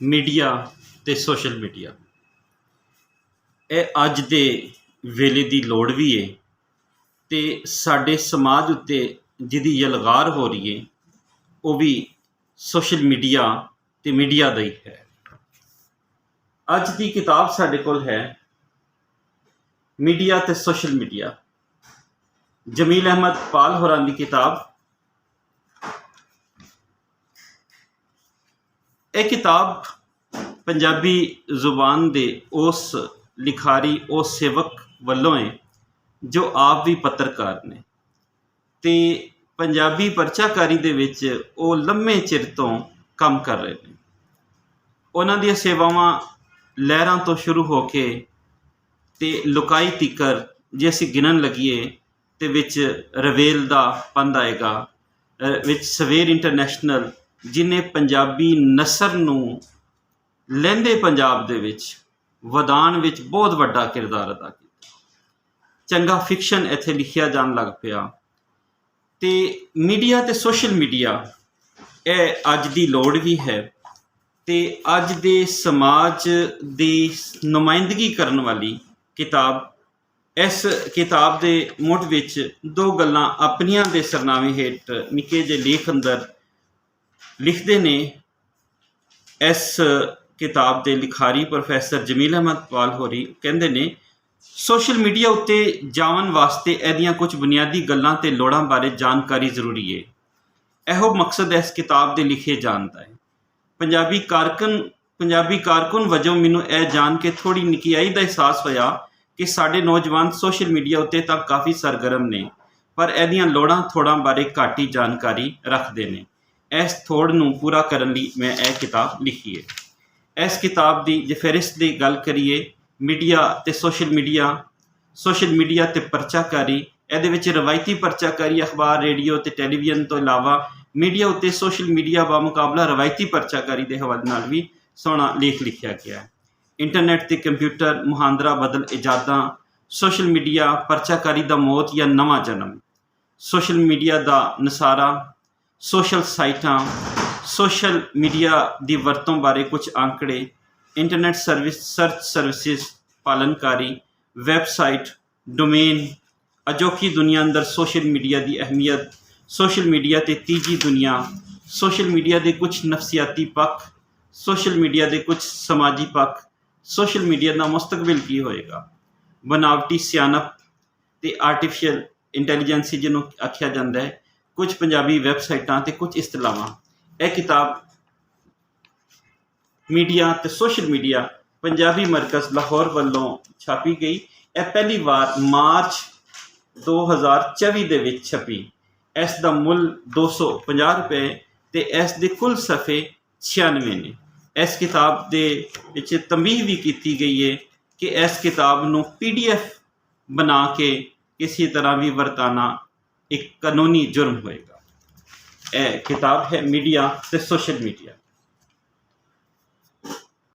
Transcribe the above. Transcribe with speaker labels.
Speaker 1: Media ਤੇ social media ਇਹ ਅੱਜ ਦੇ ਵੇਲੇ ਦੀ ਲੋੜ ਵੀ ਹੈ ਤੇ ਸਾਡੇ ਸਮਾਜ ਉੱਤੇ ਜਿਹਦੀ ਯਲਗਾਰ ਹੋ ਰਹੀ ਹੈ ਉਹ ਵੀ ਸੋਸ਼ਲ ਮੀਡੀਆ ਤੇ ਮੀਡੀਆ ਦਾ ਹੀ ਹੈ। ਅੱਜ ਦੀ ਕਿਤਾਬ ਸਾਡੇ ਕੋਲ ਹੈ ਮੀਡੀਆ ਤੇ ਸੋਸ਼ਲ ਮੀਡੀਆ, ਜਮੀਲ ਅਹਿਮਦ ਪਾਲ ਹੋਰਾਂ ਦੀ ਕਿਤਾਬ। ਇਹ ਕਿਤਾਬ ਪੰਜਾਬੀ ਜ਼ੁਬਾਨ ਦੇ ਉਸ ਲਿਖਾਰੀ, ਉਸ ਸੇਵਕ ਵੱਲੋਂ ਹੈ ਜੋ ਆਪ ਵੀ ਪੱਤਰਕਾਰ ਨੇ ਤੇ ਪੰਜਾਬੀ ਪਰਚਾਕਾਰੀ ਦੇ ਵਿੱਚ ਉਹ ਲੰਮੇ ਚਿਰ ਤੋਂ ਕੰਮ ਕਰ ਰਹੇ ਨੇ। ਉਹਨਾਂ ਦੀਆਂ ਸੇਵਾਵਾਂ ਲਹਿਰਾਂ ਤੋਂ ਸ਼ੁਰੂ ਹੋ ਕੇ ਤੇ ਲੁਕਾਈ ਤੀਕਰ ਜੇ ਅਸੀਂ ਗਿਣਨ ਲੱਗੀਏ ਤੇ ਵਿੱਚ ਰਵੇਲ ਦਾ ਪੰਧ ਆਏਗਾ, ਵਿੱਚ ਸਵੇਰ ਇੰਟਰਨੈਸ਼ਨਲ ਜਿਹਨੇ ਪੰਜਾਬੀ ਨਸਰ ਨੂੰ ਲਹਿੰਦੇ ਪੰਜਾਬ ਦੇ ਵਿੱਚ ਵਧਾਉਣ ਵਿੱਚ ਬਹੁਤ ਵੱਡਾ ਕਿਰਦਾਰ ਅਦਾ ਕੀਤਾ। ਚੰਗਾ ਫਿਕਸ਼ਨ ਇੱਥੇ ਲਿਖਿਆ ਜਾਣ ਲੱਗ ਪਿਆ ਤੇ ਮੀਡੀਆ ਤੇ ਸੋਸ਼ਲ ਮੀਡੀਆ ਇਹ ਅੱਜ ਦੀ ਲੋੜ ਵੀ ਹੈ ਤੇ ਅੱਜ ਦੇ ਸਮਾਜ ਦੀ ਨੁਮਾਇੰਦਗੀ ਕਰਨ ਵਾਲੀ ਕਿਤਾਬ। ਇਸ ਕਿਤਾਬ ਦੇ ਮੁੱਢ ਵਿੱਚ ਦੋ ਗੱਲਾਂ ਆਪਣੀਆਂ ਦੇ ਸਰਨਾਮੇ ਹੇਠ ਨਿੱਕੇ ਜਿਹੇ ਲੇਖ ਅੰਦਰ ਲਿਖਦੇ ਨੇ। ਇਸ ਕਿਤਾਬ ਦੇ ਲਿਖਾਰੀ ਪ੍ਰੋਫੈਸਰ ਜਮੀਲ ਅਹਿਮਦ ਪਾਲ ਹੋਰੀ ਕਹਿੰਦੇ ਨੇ, ਸੋਸ਼ਲ ਮੀਡੀਆ ਉੱਤੇ ਜਾਣ ਵਾਸਤੇ ਇਹਦੀਆਂ ਕੁਝ ਬੁਨਿਆਦੀ ਗੱਲਾਂ ਤੇ ਲੋੜਾਂ ਬਾਰੇ ਜਾਣਕਾਰੀ ਜ਼ਰੂਰੀ ਹੈ। ਇਹੋ ਮਕਸਦ ਇਸ ਕਿਤਾਬ ਦੇ ਲਿਖੇ ਜਾਣ ਦਾ ਹੈ। ਪੰਜਾਬੀ ਕਾਰਕੁਨ ਵਜੋਂ ਮੈਨੂੰ ਇਹ ਜਾਣ ਕੇ ਥੋੜ੍ਹੀ ਨਿਕਿਆਈ ਦਾ ਅਹਿਸਾਸ ਹੋਇਆ ਕਿ ਸਾਡੇ ਨੌਜਵਾਨ ਸੋਸ਼ਲ ਮੀਡੀਆ ਉੱਤੇ ਤਾਂ ਕਾਫੀ ਸਰਗਰਮ ਨੇ ਪਰ ਇਹਦੀਆਂ ਲੋੜਾਂ ਥੋੜਾਂ ਬਾਰੇ ਘੱਟ ਹੀ ਜਾਣਕਾਰੀ ਰੱਖਦੇ ਨੇ। ਇਸ ਥੋੜ ਨੂੰ ਪੂਰਾ ਕਰਨ ਲਈ ਮੈਂ ਇਹ ਕਿਤਾਬ ਲਿਖੀ ਹੈ। ਇਸ ਕਿਤਾਬ ਦੀ ਜੇ ਫਹਿਰਿਸਤ ਦੀ ਗੱਲ ਕਰੀਏ, ਮੀਡੀਆ ਤੇ ਸੋਸ਼ਲ ਮੀਡੀਆ ਤੇ ਪਰਚਾਕਾਰੀ, ਇਹਦੇ ਵਿੱਚ ਰਵਾਇਤੀ ਪਰਚਾਕਾਰੀ ਅਖਬਾਰ, ਰੇਡੀਓ ਤੇ ਟੈਲੀਵਿਜ਼ਨ ਤੋਂ ਇਲਾਵਾ ਮੀਡੀਆ ਉੱਤੇ ਸੋਸ਼ਲ ਮੀਡੀਆ ਬਾਮੁਕਾਬਲਾ ਰਵਾਇਤੀ ਪਰਚਾਕਾਰੀ ਦੇ ਹਵਾਲੇ ਨਾਲ ਵੀ ਸੋਹਣਾ ਲੇਖ ਲਿਖਿਆ ਗਿਆ ਹੈ। ਇੰਟਰਨੈਟ ਤੇ ਕੰਪਿਊਟਰ, ਮੁਹਾਂਦਰਾ ਬਦਲ ਇਜਾਦਾਂ, ਸੋਸ਼ਲ ਮੀਡੀਆ, ਪਰਚਾਕਾਰੀ ਦਾ ਮੌਤ ਜਾਂ ਨਵਾਂ ਜਨਮ, ਸੋਸ਼ਲ ਮੀਡੀਆ ਦਾ ਨਸਾਰਾ, ਸੋਸ਼ਲ ਸਾਈਟਾਂ, ਸੋਸ਼ਲ ਮੀਡੀਆ ਦੀ ਵਰਤੋਂ ਬਾਰੇ ਕੁਝ ਅੰਕੜੇ, ਇੰਟਰਨੈਟ ਸਰਚ ਸਰਵਿਸਿਜ਼, ਪਾਲਣਕਾਰੀ, ਵੈਬਸਾਈਟ, ਡੋਮੇਨ, ਅਜੋਕੀ ਦੁਨੀਆ ਅੰਦਰ ਸੋਸ਼ਲ ਮੀਡੀਆ ਦੀ ਅਹਿਮੀਅਤ, ਸੋਸ਼ਲ ਮੀਡੀਆ ਤੇ ਤੀਜੀ ਦੁਨੀਆ, ਸੋਸ਼ਲ ਮੀਡੀਆ ਦੇ ਕੁਝ ਨਫਸੀਆਤੀ ਪੱਖ, ਸੋਸ਼ਲ ਮੀਡੀਆ ਦੇ ਕੁਝ ਸਮਾਜੀ ਪੱਖ, ਸੋਸ਼ਲ ਮੀਡੀਆ ਦਾ ਮੁਸਤਕਬਲ ਕੀ ਹੋਏਗਾ, ਬਨਾਵਟੀ ਸਿਆਣਪ ਤੇ ਆਰਟੀਫੀਸ਼ੀਅਲ ਇੰਟੈਲੀਜੈਂਸੀ ਜਿਹਨੂੰ ਆਖਿਆ ਜਾਂਦਾ ਹੈ, ਕੁਝ ਪੰਜਾਬੀ ਵੈਬਸਾਈਟਾਂ ਤੇ ਕੁਝ ਇਸਤਲਾਹਾਂ। ਇਹ ਕਿਤਾਬ ਮੀਡੀਆ ਤੇ ਸੋਸ਼ਲ ਮੀਡੀਆ ਪੰਜਾਬੀ ਮਰਕਜ਼ ਲਾਹੌਰ ਵੱਲੋਂ ਛਾਪੀ ਗਈ। ਇਹ ਪਹਿਲੀ ਵਾਰ ਮਾਰਚ 2024 ਦੇ ਵਿੱਚ ਛਪੀ। ਇਸ ਦਾ ਮੁੱਲ 250 ਰੁਪਏ ਤੇ ਇਸ ਦੇ ਕੁੱਲ ਸਫ਼ੇ 96 ਨੇ। ਇਸ ਕਿਤਾਬ ਦੇ ਵਿੱਚ ਤੰਬੀਹ ਵੀ ਕੀਤੀ ਗਈ ਹੈ ਕਿ ਇਸ ਕਿਤਾਬ ਨੂੰ PDF ਬਣਾ ਕੇ ਕਿਸੇ ਤਰ੍ਹਾਂ ਵੀ ਵਰਤਾਨਾ ਇੱਕ ਕਾਨੂੰਨੀ ਜੁਰਮ ਹੋਏਗਾ। ਇਹ ਕਿਤਾਬ ਹੈ ਮੀਡੀਆ ਤੇ ਸੋਸ਼ਲ ਮੀਡੀਆ।